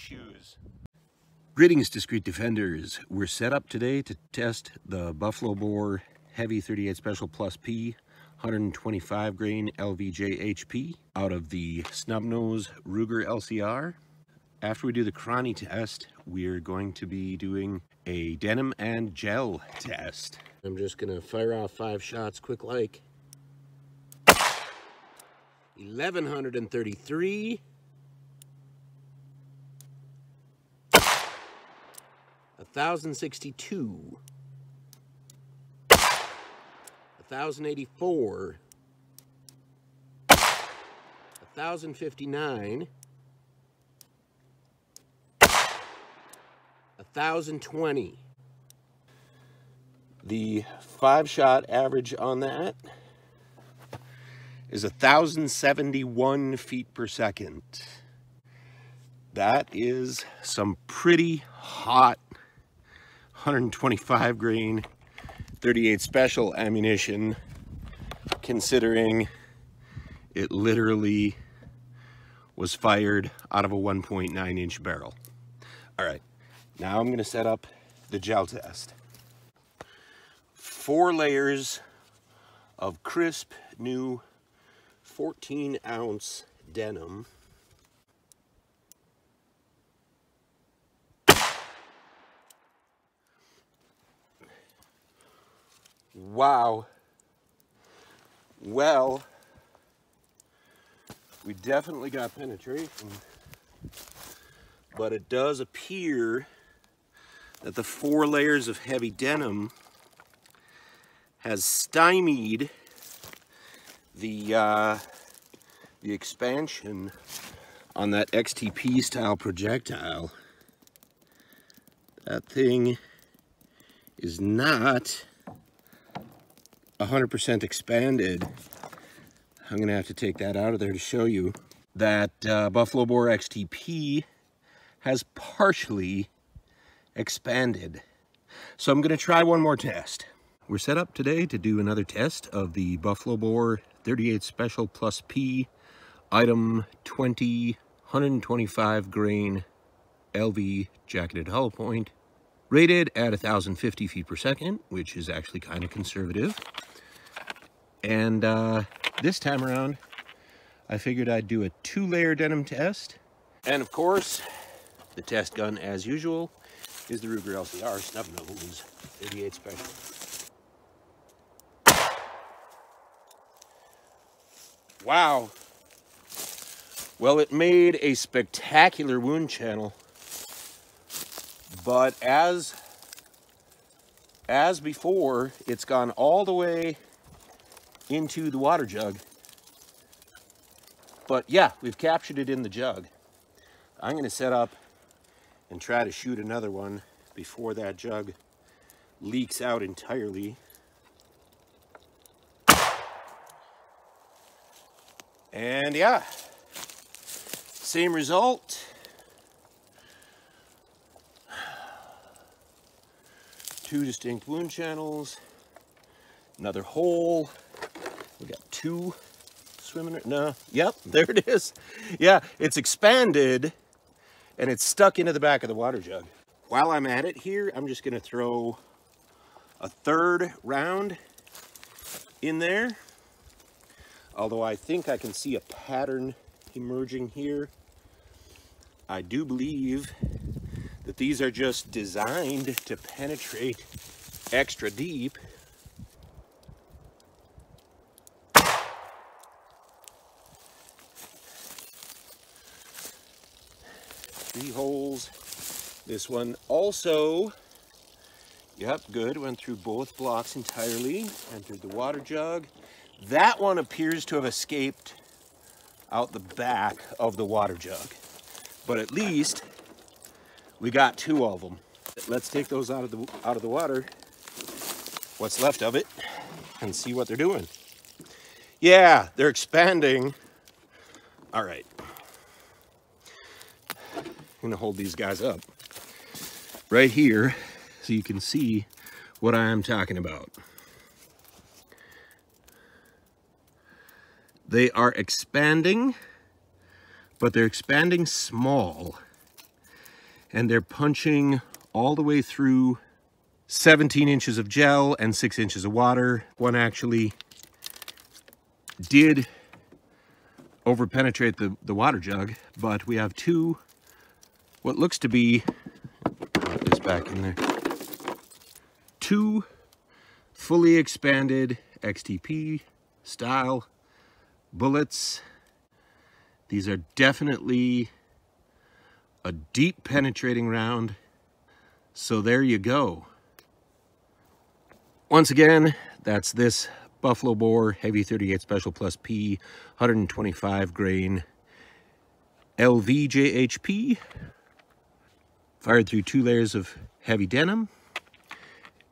shoes. Greetings, discreet defenders. We're set up today to test the Buffalo Bore Heavy 38 Special Plus P 125 grain L.S.W.C.H.P out of the Snub-Nose Ruger LCR. After we do the chrony test, we're going to be doing a denim and gel test. I'm just gonna fire off 5 shots quick like. 1133. 1062. 1084. 1059. 1020. The 5-shot average on that is 1,071 feet per second. That is some pretty hot 125 grain 38 special ammunition, considering it literally was fired out of a 1.9 inch barrel. All right, now I'm gonna set up the gel test. 4 layers of crisp new 14-ounce denim. Wow. Well, we definitely got penetration, but it does appear that the 4 layers of heavy denim has stymied the expansion on that XTP style projectile. That thing is not 100% expanded. I'm gonna have to take that out of there to show you that Buffalo Bore XTP has partially expanded. So I'm gonna try one more test. We're set up today to do another test of the Buffalo Bore 38 Special Plus P item 20 125 grain LV jacketed hollow point, rated at 1,050 feet per second, which is actually kind of conservative. And this time around, I figured I'd do a 2-layer denim test. And of course, the test gun, as usual, is the Ruger LCR Snub-Nose 38 Special. Wow. Well, it made a spectacular wound channel, but as before, it's gone all the way into the water jug. But yeah, we've captured it in the jug. I'm going to set up and try to shoot another one before that jug leaks out entirely. And yeah, same result. Two distinct wound channels, another hole. We got 2 swimming, no, yep, there it is. Yeah, it's expanded and it's stuck into the back of the water jug. While I'm at it here, I'm just gonna throw a 3rd round in there. Although I think I can see a pattern emerging here. I do believe that these are just designed to penetrate extra deep. Three holes. This one also, yep, good, went through both blocks entirely, entered the water jug. That one appears to have escaped out the back of the water jug, but at least we got 2 of them. Let's take those out of the water, what's left of it, and see what they're doing. Yeah, they're expanding. All right. I'm gonna hold these guys up right here so you can see what I'm talking about. They are expanding, but they're expanding small. and they're punching all the way through 17 inches of gel and 6 inches of water. One actually did over-penetrate the water jug, but we have two, what looks to be, put this back in there, two fully expanded XTP style bullets. These are definitely a deep penetrating round. So there you go. Once again, that's this Buffalo Bore Heavy 38 Special Plus P 125 grain L.S.W.C.H.P. Fired through 2 layers of heavy denim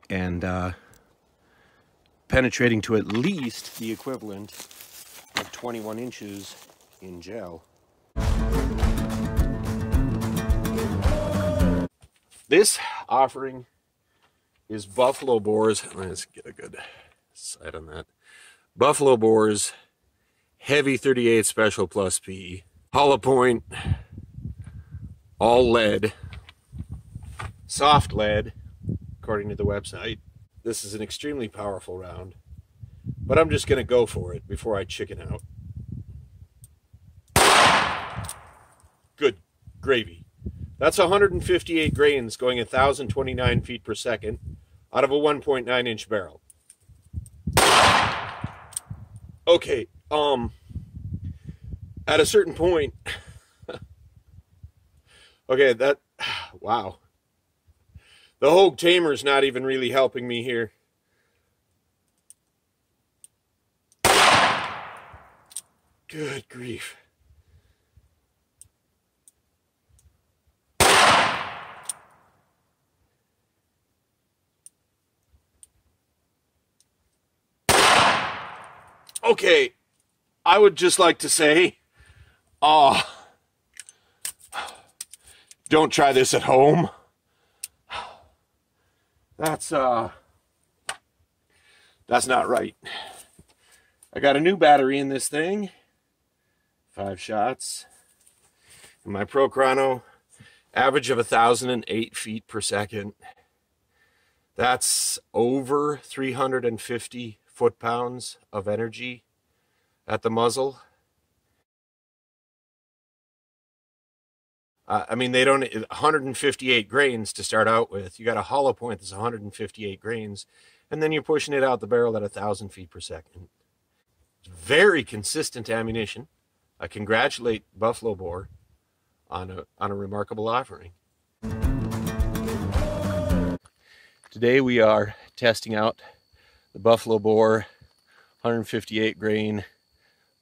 and penetrating to at least the equivalent of 21 inches in gel. This offering is Buffalo Bore's, let's get a good sight on that, Buffalo Bore's Heavy 38 Special Plus P, hollow point, all lead, soft lead, according to the website. This is an extremely powerful round, but I'm just going to go for it before I chicken out. Good gravy. That's 158 grains going 1,029 feet per second out of a 1.9 inch barrel. Okay, at a certain point, okay, that, wow. The Hogue Tamer's not even really helping me here. Good grief. Okay, I would just like to say, don't try this at home. That's not right. I got a new battery in this thing, 5 shots, and my Pro Chrono average of 1,008 feet per second. That's over 350 foot-pounds of energy at the muzzle. I mean, they don't, 158 grains to start out with. You got a hollow point that's 158 grains, and then you're pushing it out the barrel at 1,000 feet per second. It's very consistent ammunition. I congratulate Buffalo Bore on a remarkable offering. Today we are testing out the Buffalo Bore 158 grain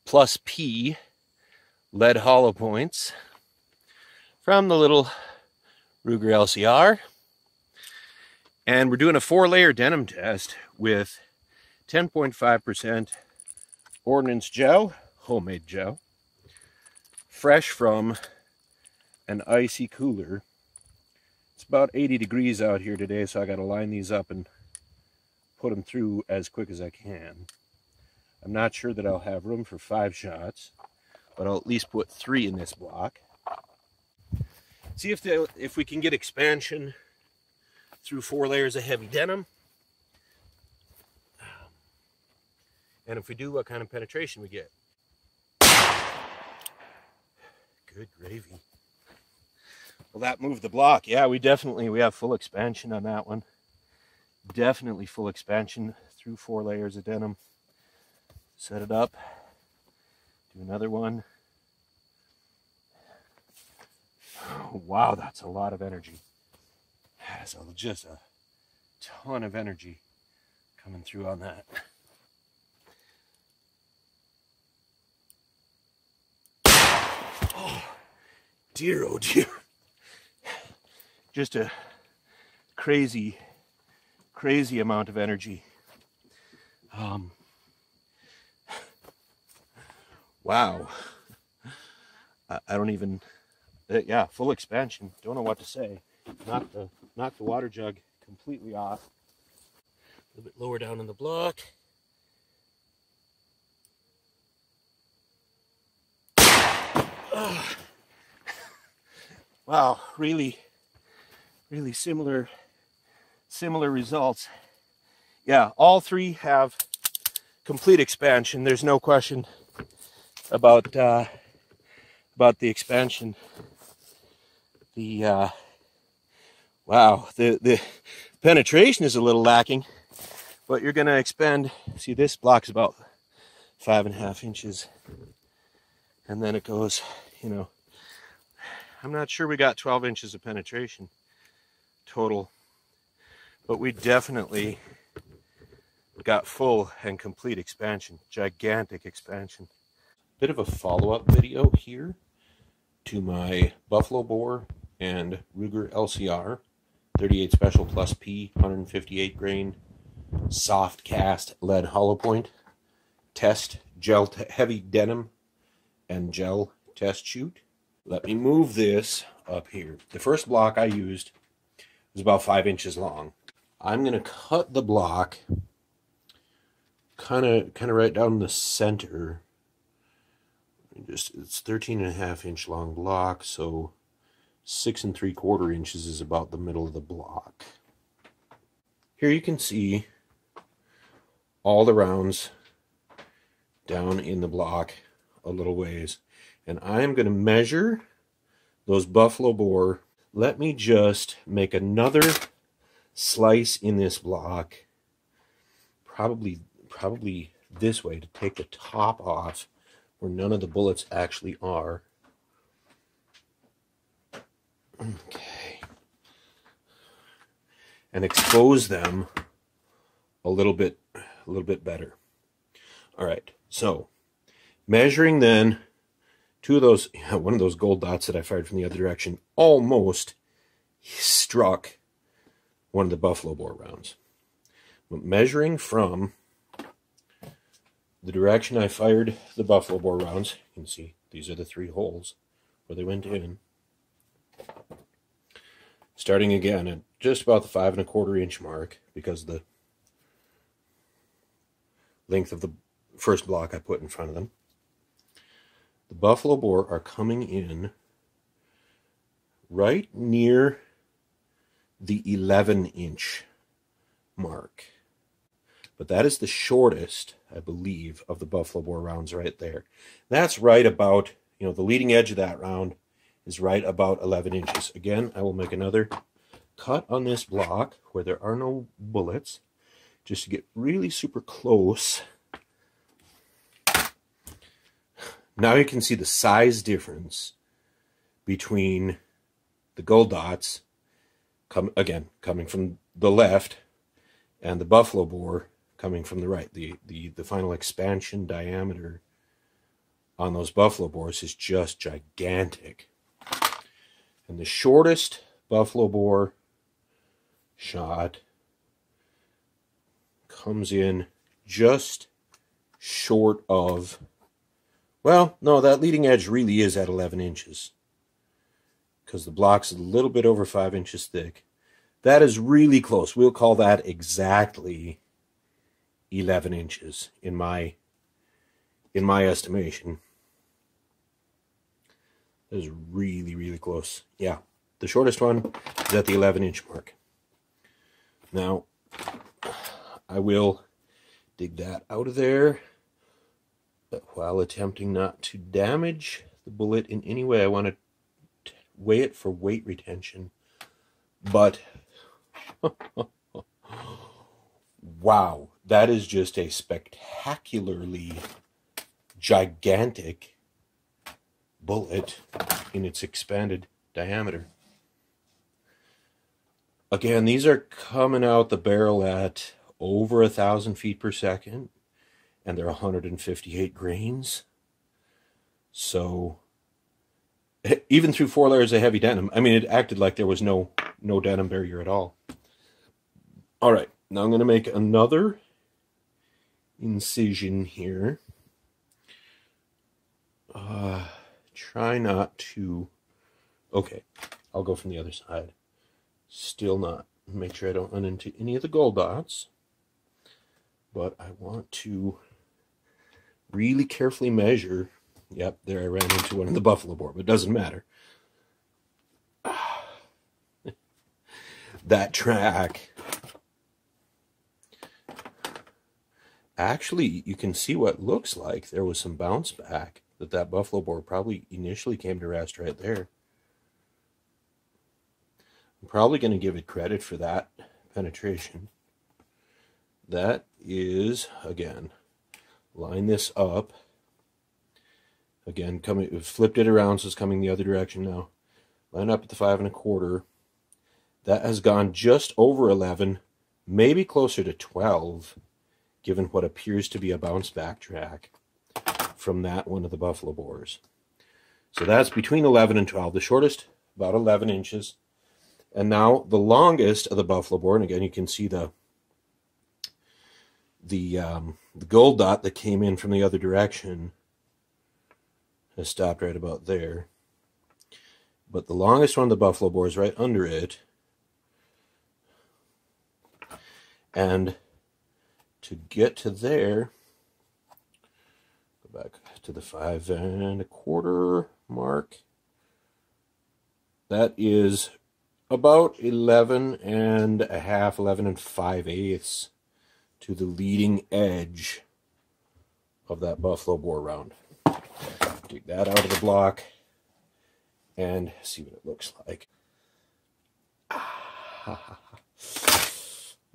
plus P lead hollow points from the little Ruger LCR. And we're doing a 4-layer denim test with 10.5% ordnance gel, homemade gel, fresh from an icy cooler. It's about 80 degrees out here today, so I got to line these up and put them through as quick as I can. I'm not sure that I'll have room for 5 shots, but I'll at least put 3 in this block. See if we can get expansion through 4 layers of heavy denim. And if we do, what kind of penetration we get. Good gravy. Well, that moved the block. Yeah, we have full expansion on that one. Definitely full expansion through 4 layers of denim. Set it up. Do another one. Wow, that's a lot of energy. That's just a ton of energy coming through on that. Oh dear, oh dear. Just a crazy amount of energy. Wow. I don't even, yeah, full expansion. Don't know what to say. Knock the water jug completely off. A little bit lower down in the block. Wow, really really similar results. Yeah, all three have complete expansion. There's no question about the expansion. The wow, the penetration is a little lacking, but you're going to expand. See, this block's about 5.5 inches, and then it goes, you know, I'm not sure we got 12 inches of penetration total, but we definitely got full and complete expansion, gigantic expansion. Bit of a follow-up video here to my Buffalo Bore and Ruger LCR 38 Special Plus P 158 grain soft cast lead hollow point test gel heavy denim and gel test shoot. Let me move this up here. The first block I used was about 5 inches long. I'm going to cut the block kind of right down the center. It's 13.5 inch long block, so 6 3/4 inches is about the middle of the block. Here you can see all the rounds down in the block a little ways, and I am going to measure those Buffalo Bore. Let me just make another slice in this block, probably this way, to take the top off where none of the bullets actually are. Okay. And expose them a little bit better. All right. So, measuring then, two of those, one of those gold dots that I fired from the other direction almost struck one of the Buffalo Bore rounds. But measuring from the direction I fired the Buffalo Bore rounds, you can see these are the 3 holes where they went in. Starting again at just about the 5 1/4 inch mark, because the length of the first block I put in front of them. The Buffalo Bore are coming in right near the 11 inch mark. But that is the shortest, I believe, of the Buffalo Bore rounds right there. That's right about, you know, the leading edge of that round is right about 11 inches. Again, I will make another cut on this block where there are no bullets, just to get really super close. Now you can see the size difference between the gold dots, coming from the left, and the Buffalo Bore coming from the right. The final expansion diameter on those Buffalo Bores is just gigantic. And the shortest Buffalo Bore shot comes in just short of, well, no, that leading edge really is at 11 inches. Because the block's a little bit over 5 inches thick. That is really close. We'll call that exactly 11 inches in my estimation. That is really, really close. Yeah, the shortest one is at the 11 inch mark. Now, I will dig that out of there, but while attempting not to damage the bullet in any way. I want to weigh it for weight retention, but wow, that is just a spectacularly gigantic bullet in its expanded diameter. Again, these are coming out the barrel at over 1,000 feet per second, and they're 158 grains. So even through 4 layers of heavy denim, I mean, it acted like there was no denim barrier at all. All right, now I'm going to make another incision here. Try not to... Okay, I'll go from the other side. Still not. Make sure I don't run into any of the gold dots. But I want to really carefully measure. Yep, there I ran into one of the Buffalo Bore, but it doesn't matter. that track, actually, you can see what looks like there was some bounce back, that buffalo boar probably initially came to rest right there. I'm probably going to give it credit for that penetration. That is, again, line this up. Again, flipped it around, so it's coming the other direction now. Line up at the 5 1/4. That has gone just over 11, maybe closer to 12, given what appears to be a bounce back track from that one of the buffalo boars. So that's between 11 and 12. The shortest, about 11 inches. And now the longest of the buffalo boar, and again you can see the gold dot that came in from the other direction has stopped right about there. But the longest one of the buffalo boar is right under it. And to get to there, go back to the 5 1/4 mark. That is about 11 1/2, 11 5/8 to the leading edge of that buffalo boar round. Take that out of the block and see what it looks like.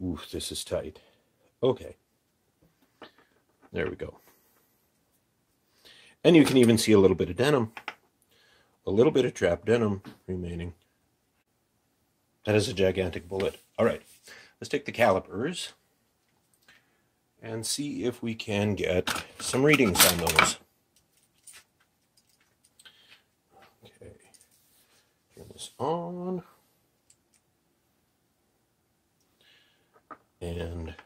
Ooh, this is tight. Okay. There we go. And you can even see a little bit of denim. A little bit of trapped denim remaining. That is a gigantic bullet. All right. Let's take the calipers and see if we can get some readings on those. Okay. Turn this on. And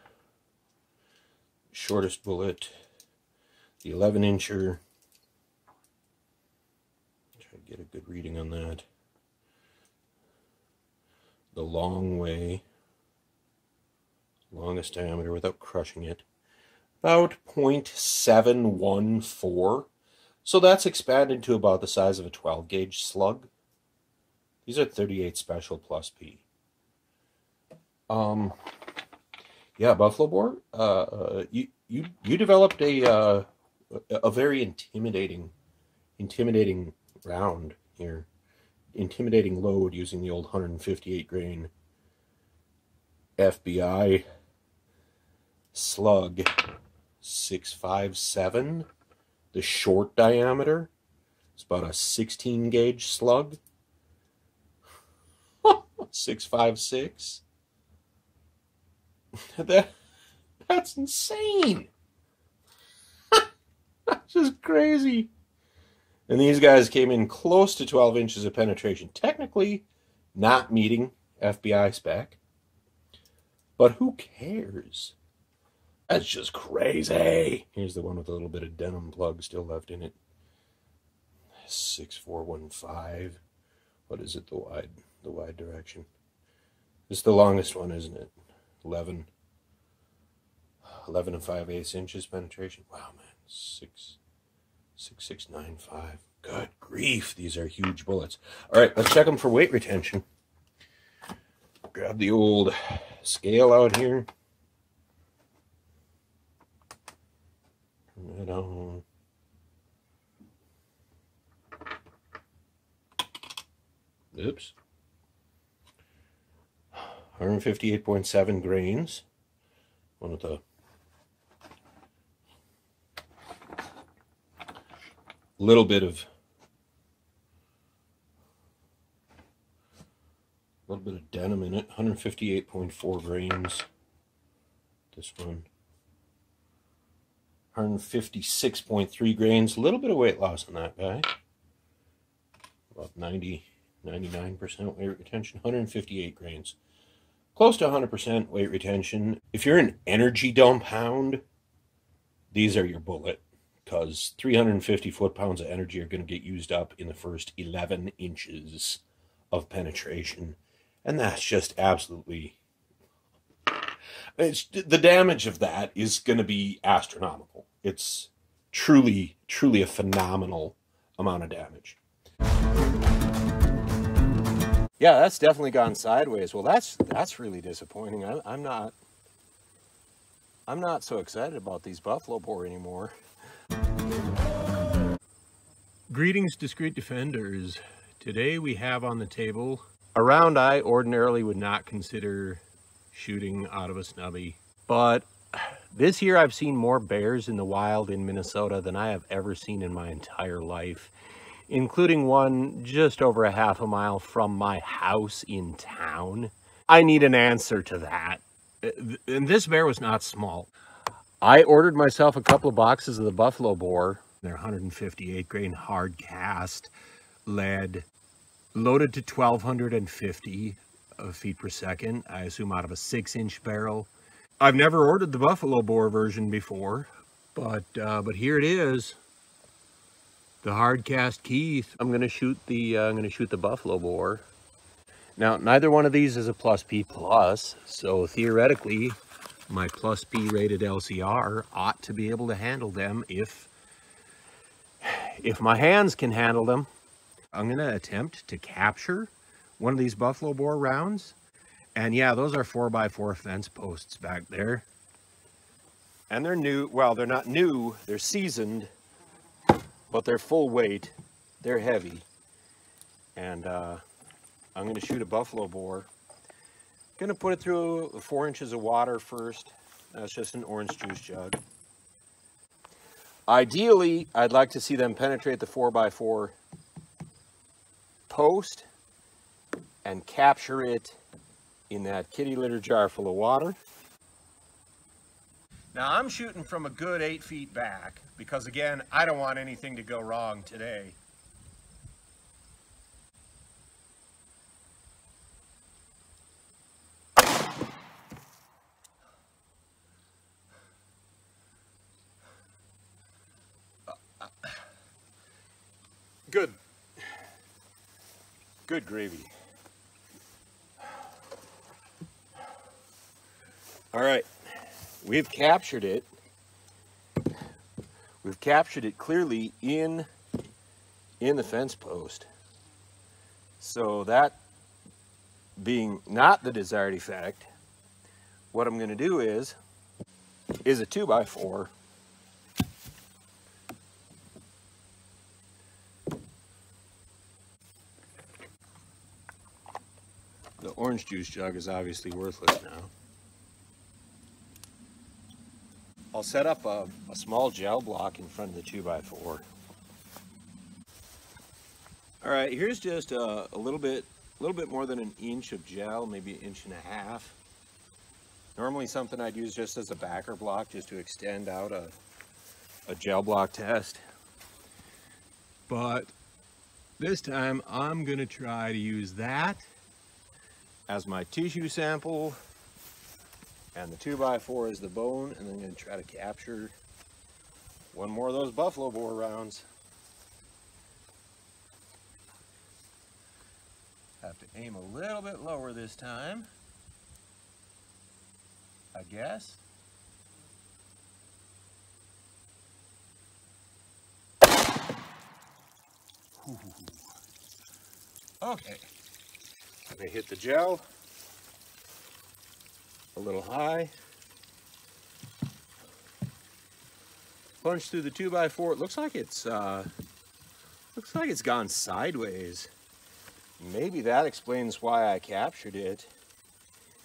shortest bullet, the 11-incher. Try to get a good reading on that. The long way, longest diameter without crushing it, about 0.714. So that's expanded to about the size of a 12-gauge slug. These are 38 special plus P. Yeah, buffalo boar. You developed a very intimidating round here, intimidating load using the old 158 grain FBI slug 657. The short diameter. It's about a 16 gauge slug. 656. That's insane. That's just crazy. And these guys came in close to 12 inches of penetration. Technically not meeting FBI spec. But who cares? That's just crazy. Here's the one with a little bit of denim plug still left in it. 6415. What is it, the wide direction? It's the longest one, isn't it? 11 5/8 inches penetration. Wow, man. 6.695. Good grief, these are huge bullets. All right, let's check them for weight retention. Grab the old scale out here. Turn it on. Oops. 158.7 grains. One of the little bit of denim in it. 158.4 grains. This one. 156.3 grains. A little bit of weight loss on that guy. About 99% weight retention. 158 grains. Close to 100% weight retention. If you're an energy dump hound, these are your bullet, because 350 foot-pounds of energy are going to get used up in the first 11 inches of penetration. And that's just absolutely... the damage of that is going to be astronomical. It's truly, truly a phenomenal amount of damage. Yeah, that's definitely gone sideways. Well, that's really disappointing. I'm not so excited about these buffalo boar anymore. Greetings, discreet defenders. Today we have on the table a round I ordinarily would not consider shooting out of a snubby, but this year I've seen more bears in the wild in Minnesota than I have ever seen in my entire life, including one just over a half a mile from my house in town. I need an answer to that. And this bear was not small. I ordered myself a couple of boxes of the buffalo boar. They're 158 grain hard cast lead, loaded to 1250 feet per second, I assume out of a 6-inch barrel. I've never ordered the buffalo boar version before, but here it is, the hard cast Keith. I'm gonna shoot the buffalo boar. Now, neither one of these is a plus P plus, so theoretically, my plus P rated LCR ought to be able to handle them if my hands can handle them. I'm gonna attempt to capture one of these buffalo boar rounds. And yeah, those are 4x4 fence posts back there. And they're new. Well, they're not new, they're seasoned, but they're full weight, they're heavy. And I'm gonna shoot a buffalo boar. Gonna put it through 4 inches of water first. That's just an orange juice jug. Ideally, I'd like to see them penetrate the 4x4 post and capture it in that kitty litter jar full of water. Now I'm shooting from a good 8 feet back because, again, I don't want anything to go wrong today. Good gravy. All right, we've captured it. We've captured it clearly in the fence post. So that being not the desired effect, what I'm going to do is a 2x4. The orange juice jug is obviously worthless now. I'll set up a small gel block in front of the 2x4. All right, here's just a little bit more than an inch of gel, maybe 1.5 inches. Normally something I'd use just as a backer block, just to extend out a gel block test. But this time I'm gonna try to use that as my tissue sample, and the 2x4 is the bone, and then I'm going to try to capture one more of those buffalo boar rounds. Have to aim a little bit lower this time, I guess. Ooh. Okay. I'm going to hit the gel a little high. Punch through the 2x4. It looks like it's gone sideways. Maybe that explains why I captured it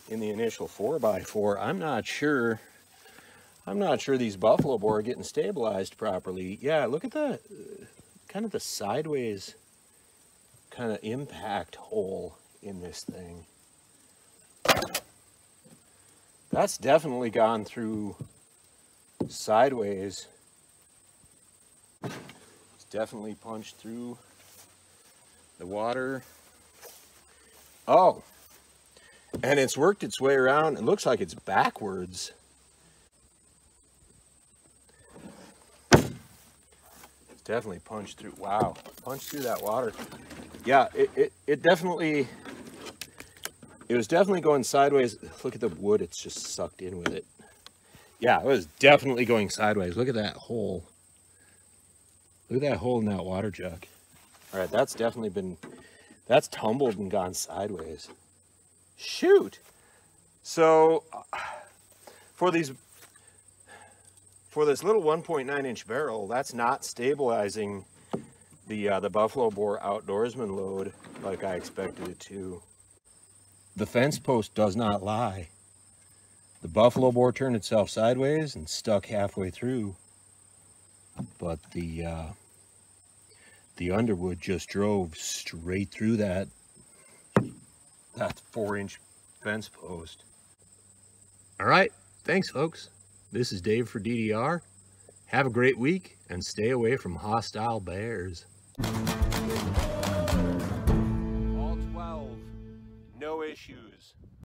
in the initial 4x4. I'm not sure these buffalo boar are getting stabilized properly. Yeah, look at the kind of the sideways kind of impact hole in this thing. That's definitely gone through sideways. It's definitely punched through the water. Oh, and it's worked its way around. It looks like it's backwards. It's definitely punched through. Wow, punched through that water. Yeah, it was definitely going sideways. Look at the wood, it's just sucked in with it. Yeah, it was definitely going sideways. Look at that hole. Look at that hole in that water jug. All right, that's definitely been That's tumbled and gone sideways. Shoot! So for this little 1.9 inch barrel, that's not stabilizing the Buffalo Bore Outdoorsman load like I expected it to. The fence post does not lie. The Buffalo Bore turned itself sideways and stuck halfway through, but the Underwood just drove straight through that 4-inch fence post. All right, thanks folks. This is Dave for DDR. Have a great week and stay away from hostile bears.